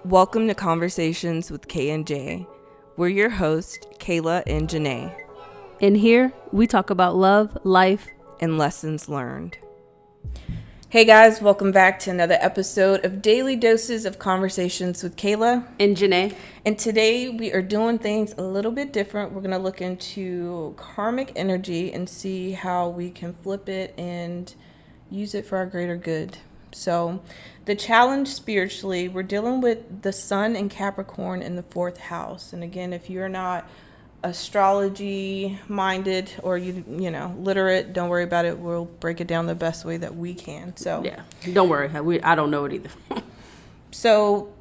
Welcome to Conversations with K and J. We're your hosts, Kayla and Janae. And here we talk about love, life, and lessons learned. Hey guys, welcome back to another episode of Daily Doses of Conversations with Kayla and Janae. And today we are doing things a little bit different. We're going to look into karmic energy and see how we can flip it and use it for our greater good. So the challenge spiritually, we're dealing with the sun and Capricorn in the fourth house. And again, if you're not astrology minded or you know literate, don't worry about it. We'll break it down the best way that we can. So yeah, don't worry. I don't know it either. So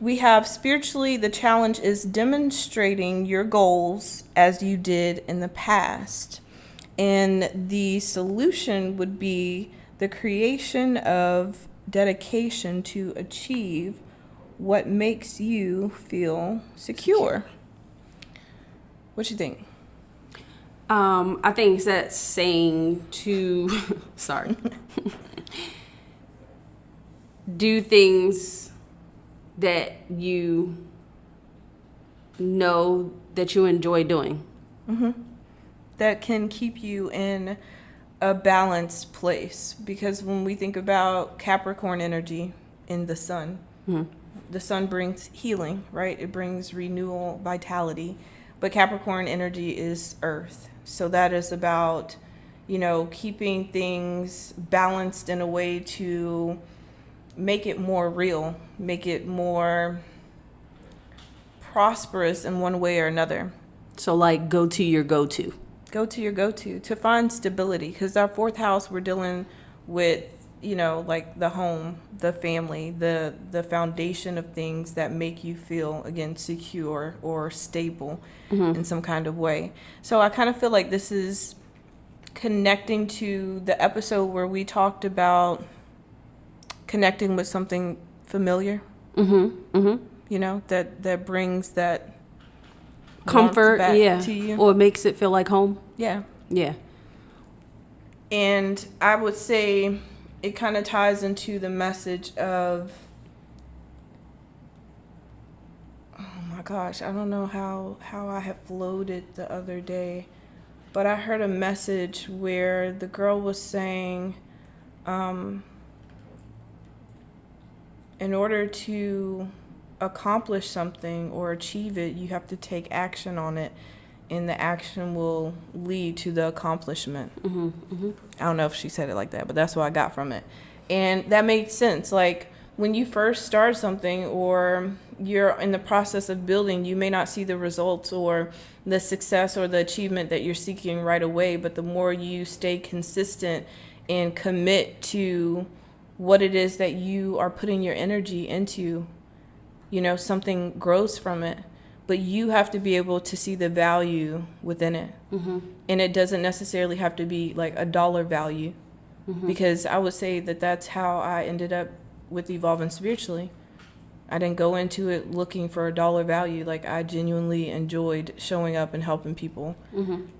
we have spiritually, the challenge is demonstrating your goals as you did in the past. And the solution would be the creation of dedication to achieve what makes you feel secure. What you think? I think that's saying to, sorry, do things that you know that you enjoy doing. Mm-hmm. That can keep you in a balanced place, because when we think about Capricorn energy in the sun, the sun brings healing, right? It brings renewal, vitality, but Capricorn energy is earth. So that is about, keeping things balanced in a way to make it more real, make it more prosperous in one way or another. So like go to your go-to. Go to your go-to to find stability, because our fourth house, we're dealing with, like the home, the family, the foundation of things that make you feel, again, secure or stable in some kind of way. So I kind of feel like this is connecting to the episode where we talked about connecting with something familiar, that brings that comfort, to you. Or makes it feel like home. Yeah. Yeah. And I would say it kind of ties into the message of, oh my gosh, I don't know how I had flowed it the other day, but I heard a message where the girl was saying, in order to accomplish something or achieve it, you have to take action on it, and the action will lead to the accomplishment. I don't know if she said it like that, but that's what I got from it. And that made sense. Like when you first start something or you're in the process of building, you may not see the results or the success or the achievement that you're seeking right away, but the more you stay consistent and commit to what it is that you are putting your energy into, something grows from it. But you have to be able to see the value within it. And it doesn't necessarily have to be like a dollar value, because I would say that that's how I ended up with evolving spiritually. I didn't go into it looking for a dollar value. Like I genuinely enjoyed showing up and helping people.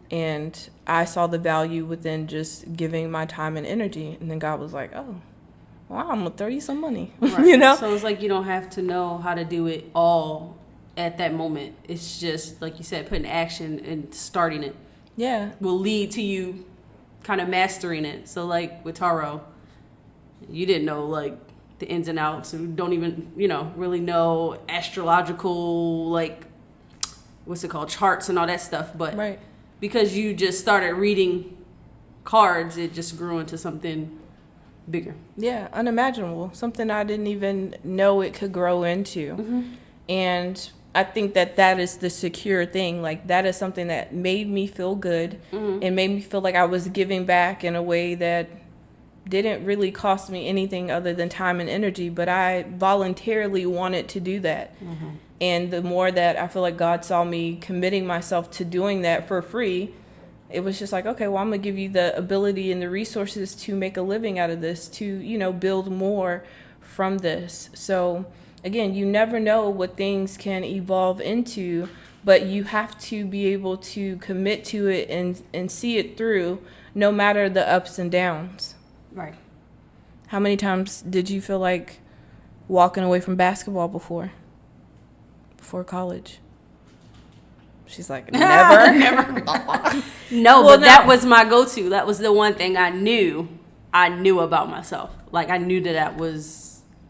And I saw the value within just giving my time and energy. And then God was like, oh, well, I'm going to throw you some money, Right. So it's like you don't have to know how to do it all at that moment. It's just, like you said, putting action and starting it. Yeah. Will lead to you kind of mastering it. So like with tarot, you didn't know like the ins and outs, and don't even, really know astrological, like, what's it called, charts and all that stuff. But right. Because you just started reading cards, it just grew into something bigger. Yeah, unimaginable. Something I didn't even know it could grow into. And I think that is the secure thing. Like that is something that made me feel good and made me feel like I was giving back in a way that didn't really cost me anything other than time and energy, but I voluntarily wanted to do that. And the more that I feel like God saw me committing myself to doing that for free, it was just like, okay, well, I'm going to give you the ability and the resources to make a living out of this, to, build more from this. So again, you never know what things can evolve into, but you have to be able to commit to it and see it through no matter the ups and downs. Right. How many times did you feel like walking away from basketball before college? She's like, never. Never. No, Well, but that was my go-to. That was the one thing I knew about myself. Like, I knew that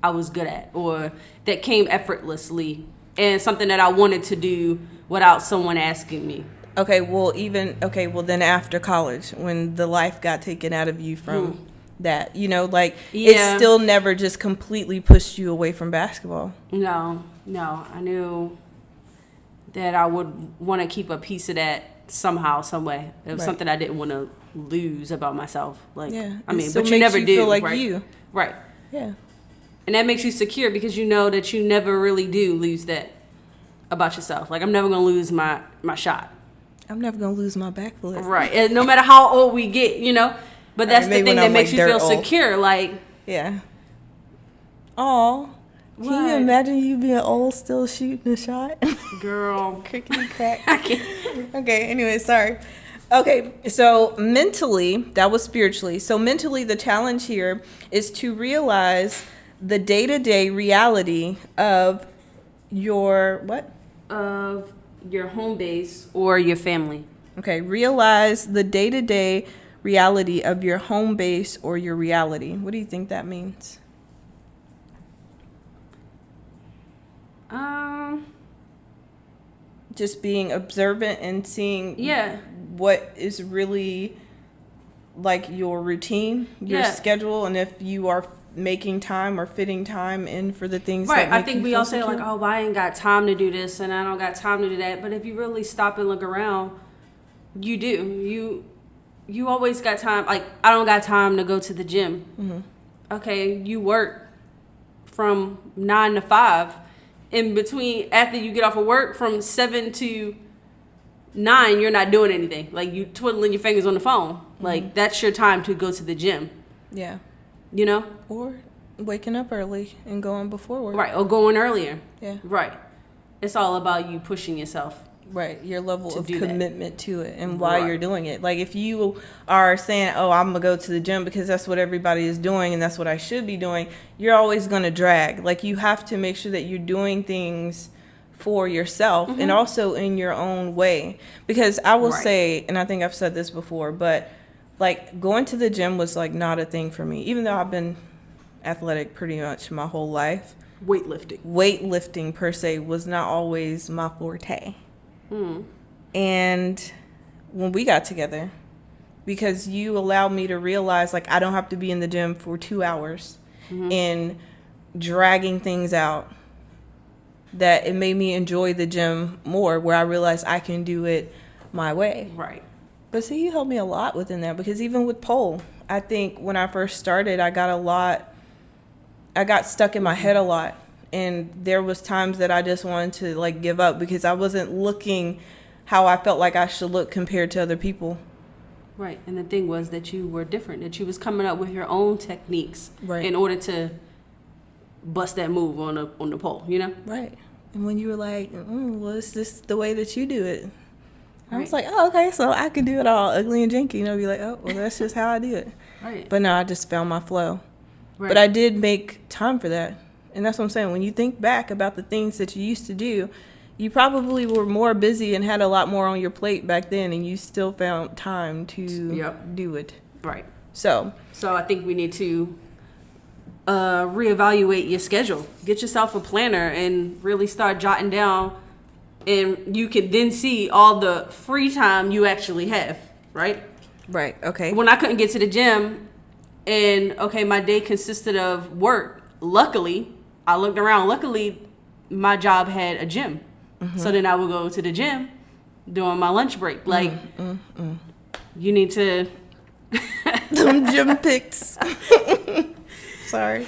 I was good at, or that came effortlessly, and something that I wanted to do without someone asking me. Okay, well, then after college, when the life got taken out of you from that, like, it still never just completely pushed you away from basketball. No, I knew that I would want to keep a piece of that somehow, some way. It was something I didn't want to lose about myself. Like, I mean, but you never do. Feel like right? you. Right. Yeah. And that makes you secure because you know that you never really do lose that about yourself. Like, I'm never going to lose my shot. I'm never going to lose my backflip. Right. And no matter how old we get, But that's the thing that makes you feel secure. Like, yeah. Aw. Can you imagine you being old still shooting a shot? Girl. Crickety crack. I can't. Okay, anyway, sorry. Okay, so mentally, that was spiritually. So mentally, the challenge here is to realize the day-to-day reality of your what? Of your home base or your family. Okay, realize the day-to-day reality of your home base or your reality. What do you think that means? Just being observant and seeing what is really like your routine, your schedule, and if you are making time or fitting time in for the things that make I think you we feel all say secure. like, oh, I ain't got time to do this and I don't got time to do that. But if you really stop and look around, you do. You always got time. Like, I don't got time to go to the gym. Mm-hmm. Okay, you work from 9 to 5. In between, after you get off of work, from 7 to 9, you're not doing anything. Like, you twiddling your fingers on the phone. Mm-hmm. Like, that's your time to go to the gym. Yeah. Or waking up early and going before work. Right, or going earlier. Yeah. Right. It's all about you pushing yourself. Right, your level of commitment to it and why you're doing it. Like, if you are saying, oh, I'm going to go to the gym because that's what everybody is doing and that's what I should be doing, you're always going to drag. Like, you have to make sure that you're doing things for yourself and also in your own way. Because I will say, and I think I've said this before, but, like, going to the gym was, like, not a thing for me. Even though I've been athletic pretty much my whole life. Weightlifting, per se, was not always my forte. And when we got together, because you allowed me to realize, like, I don't have to be in the gym for 2 hours and dragging things out, that it made me enjoy the gym more, where I realized I can do it my way. Right. But see, you helped me a lot within that, because even with pole, I think when I first started, I got stuck in my head a lot. And there was times that I just wanted to, like, give up because I wasn't looking how I felt like I should look compared to other people. Right. And the thing was that you were different, that you was coming up with your own techniques in order to bust that move on the pole, Right. And when you were like, well, it's just the way that you do it. I was like, oh, okay, so I can do it all ugly and janky. Be like, oh, well, that's just how I do it. Right. But no, I just found my flow. Right. But I did make time for that. And that's what I'm saying. When you think back about the things that you used to do, you probably were more busy and had a lot more on your plate back then, and you still found time to do it. Right. So I think we need to reevaluate your schedule. Get yourself a planner and really start jotting down, and you can then see all the free time you actually have, right? Right, okay. When I couldn't get to the gym and, my day consisted of work, luckily, I looked around. Luckily, my job had a gym. Mm-hmm. So then I would go to the gym during my lunch break. Like, you need to... Them gym pics. Sorry.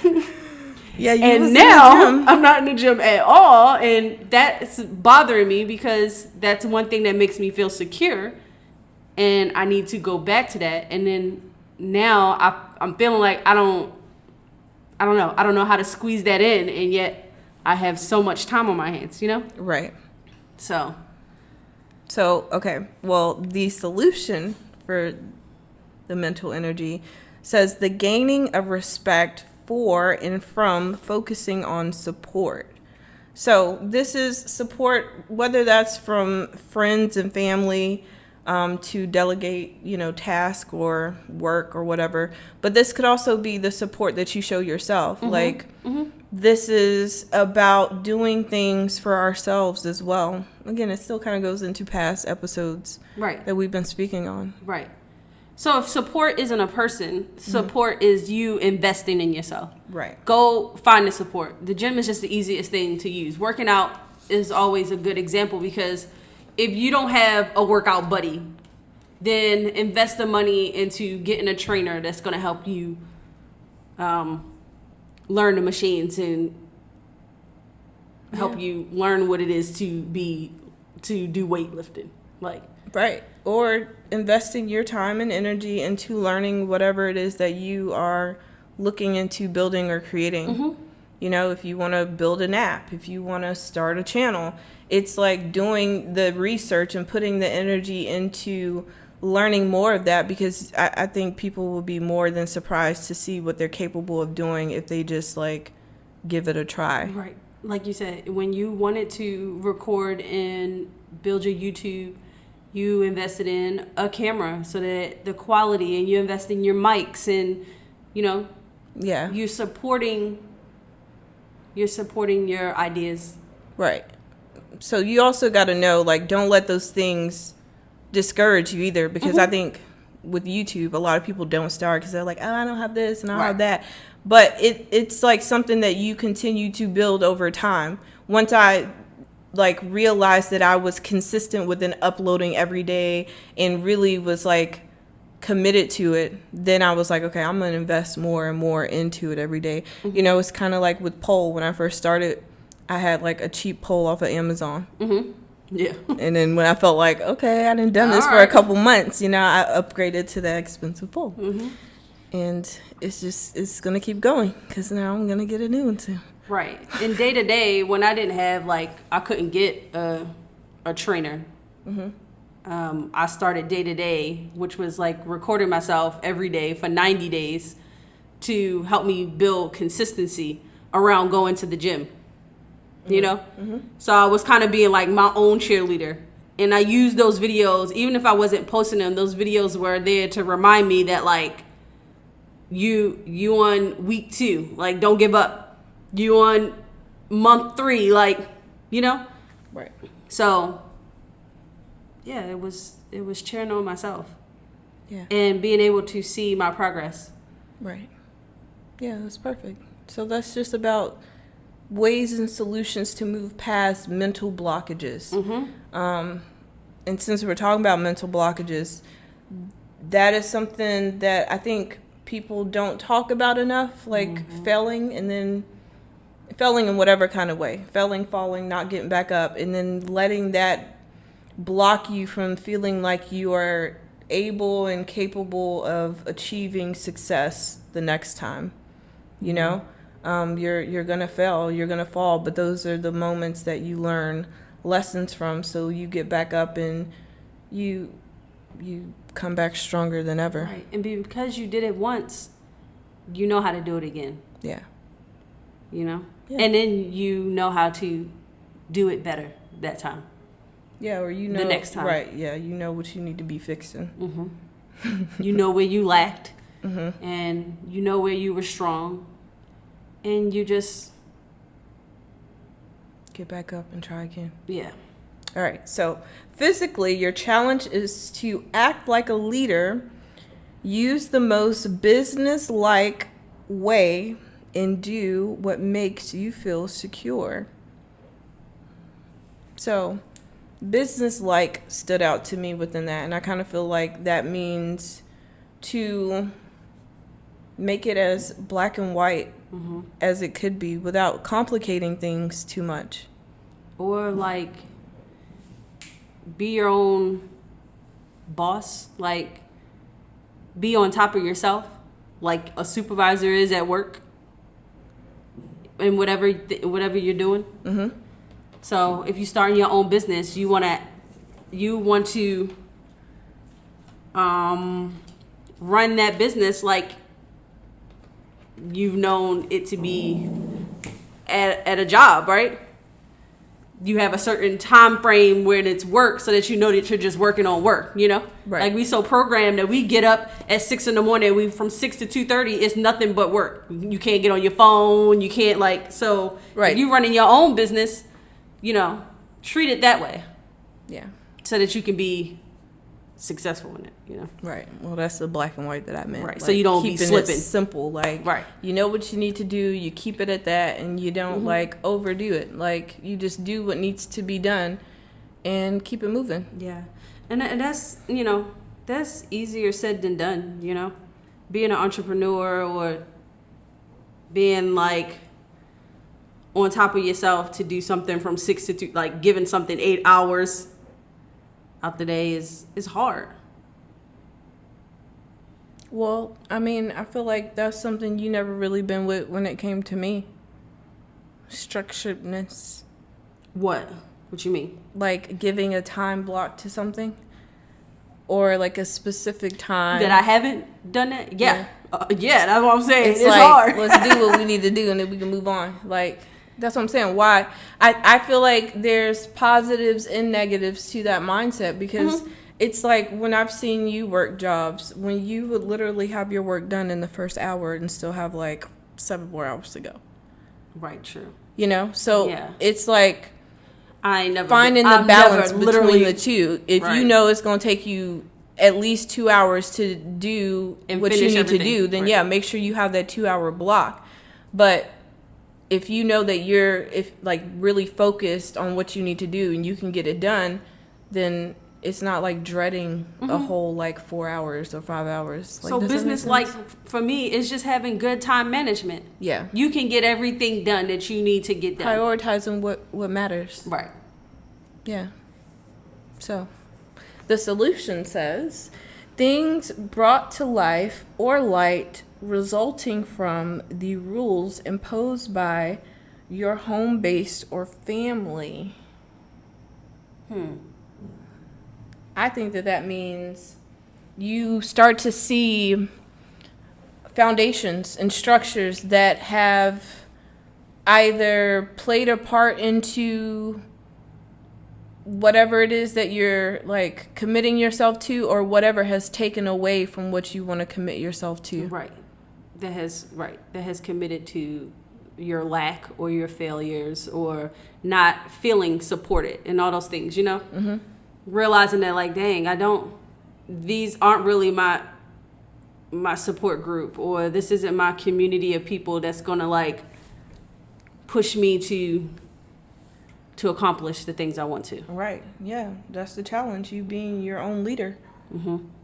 Yeah, and now I'm not in the gym at all. And that's bothering me because that's one thing that makes me feel secure. And I need to go back to that. And then now I'm feeling like I don't know. I don't know how to squeeze that in, and yet I have so much time on my hands, Right. So, okay. Well, the solution for the mental energy says the gaining of respect for and from focusing on support. So this is support, whether that's from friends and family, to delegate, task or work or whatever. But this could also be the support that you show yourself. This is about doing things for ourselves as well. Again, it still kind of goes into past episodes that we've been speaking on. Right. So if support isn't a person, support is you investing in yourself. Right. Go find the support. The gym is just the easiest thing to use. Working out is always a good example, because if you don't have a workout buddy, then invest the money into getting a trainer that's going to help you learn the machines and help you learn what it is to do weightlifting. Right. Or investing your time and energy into learning whatever it is that you are looking into building or creating. If you want to build an app, if you want to start a channel, it's like doing the research and putting the energy into learning more of that, because I think people will be more than surprised to see what they're capable of doing if they just give it a try. Right. Like you said, when you wanted to record and build your YouTube, you invested in a camera so that the quality, and you invest in your mics, and you're supporting your ideas. Right. So you also got to know, don't let those things discourage you either, because I think with YouTube, a lot of people don't start because they're like, oh, I don't have this and I don't have that. But it's something that you continue to build over time. Once I realized that I was consistent within uploading every day and really was committed to it, then I was okay, I'm gonna invest more and more into it every day. It's kind of like with pole. When I first started, I had a cheap pole off of Amazon. Yeah. And then when I felt okay, I done this for a couple months, I upgraded to that expensive pole. And it's gonna keep going, because now I'm gonna get a new one too. Right. In DaytoDay, when I didn't have I couldn't get a trainer. I started DaytoDay, which was recording myself every day for 90 days to help me build consistency around going to the gym. So I was kind of being my own cheerleader, and I used those videos, even if I wasn't posting them. Those videos were there to remind me that you on week 2, don't give up. You on month 3, Right. So yeah, it was cheering on myself. Yeah. And being able to see my progress. Right. Yeah, that's perfect. So that's just about ways and solutions to move past mental blockages. And since we're talking about mental blockages, that is something that I think people don't talk about enough, failing in whatever kind of way, falling, not getting back up, and then letting that block you from feeling like you are able and capable of achieving success the next time. You're gonna fail, you're gonna fall, but those are the moments that you learn lessons from, so you get back up and you come back stronger than ever. Right. And because you did it once, you know how to do it again. Yeah. Yeah. And then you know how to do it better that time. Yeah, or the next time. Right, yeah, you know what you need to be fixing. You know where you lacked, and you know where you were strong, and you just get back up and try again. Yeah. All right, so physically, your challenge is to act like a leader, use the most business-like way, and do what makes you feel secure. So business-like stood out to me within that, and I kind of feel like that means to make it as black and white as it could be without complicating things too much. Or be your own boss, be on top of yourself, like a supervisor is at work, and whatever you're doing. So if you start your own business, you want to run that business you've known it to be at a job, right? You have a certain time frame when it's work so that you know that you're just working on work, you know? Right. Like we so programmed that we get up at 6 a.m. We from 6 to 2:30, it's nothing but work. You can't get on your phone, you can't so Right. if you running your own business, treat it that way. Yeah. So that you can be successful in it, Right. Well, that's the black and white that I meant. Right. So you don't be keeping slipping. it simple. Like, Right. You know what you need to do. You keep it at that, and you don't overdo it. Like, you just do what needs to be done, and keep it moving. Yeah, and that's that's easier said than done. Being an entrepreneur or being like on top of yourself to do something from 6 to 2, like giving something 8 hours out the day is hard. Well, I mean, I feel like that's something you never really been with when it came to me. Structuredness. What you mean? Like giving a time block to something, or like a specific time. That I haven't done that? Yeah. That's what I'm saying. It's like, hard. Let's do what we need to do and then we can move on. Like, that's what I'm saying. Why? I feel like there's positives and negatives to that mindset, because it's like when I've seen you work jobs, when you would literally have your work done in the first hour and still have like 7 more hours to go. Right, true. So Yeah. It's like I ain't never finding I've the balance never between the two. If Right. you know it's going to take you at least 2 hours to do And what you finish need everything. to do, then Right. make sure you have that 2 hour block. But if you know that you're really focused on what you need to do and you can get it done, then it's not like dreading a whole 4 hours or 5 hours. So Businesslike for me is just having good time management. Yeah. You can get everything done that you need to get done. Prioritizing what matters. Right. Yeah. So the solution says things brought to life or light resulting from the rules imposed by your home base or family. I think that means you start to see foundations and structures that have either played a part into whatever it is that you're committing yourself to, or whatever has taken away from what you want to commit yourself to. Right. That has committed to your lack or your failures or not feeling supported and all those things, realizing that dang, these aren't really my support group, or this isn't my community of people that's gonna push me to accomplish the things I want to. Right. Yeah. That's the challenge. You being your own leader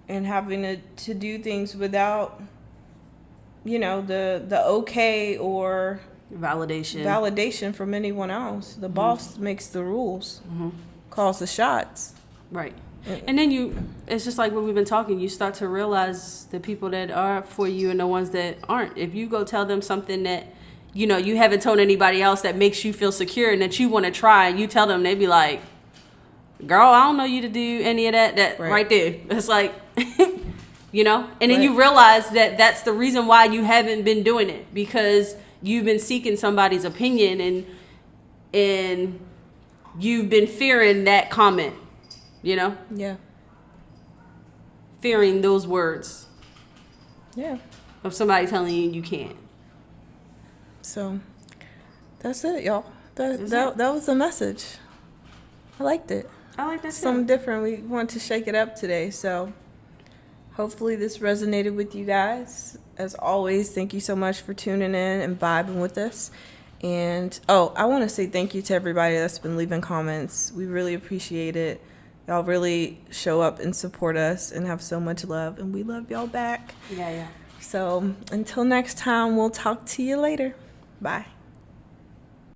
and having to do things without, the okay or validation from anyone else. The boss makes the rules, calls the shots. Right. And then it's just like when we've been talking, you start to realize the people that are for you and the ones that aren't. If you go tell them something that you haven't told anybody else that makes you feel secure and that you want to try, and you tell them, they be like, girl, I don't know you to do any of that right there. It's like, and then you realize that that's the reason why you haven't been doing it, because you've been seeking somebody's opinion and you've been fearing that comment, Yeah. fearing those words of somebody telling you can't. So that's it, y'all. That was the message. I liked it. I like that. Something different. We want to shake it up today. So hopefully this resonated with you guys. As always, thank you so much for tuning in and vibing with us. And I want to say thank you to everybody that's been leaving comments. We really appreciate it. Y'all really show up and support us and have so much love, and we love y'all back. Yeah. So until next time, we'll talk to you later. Bye.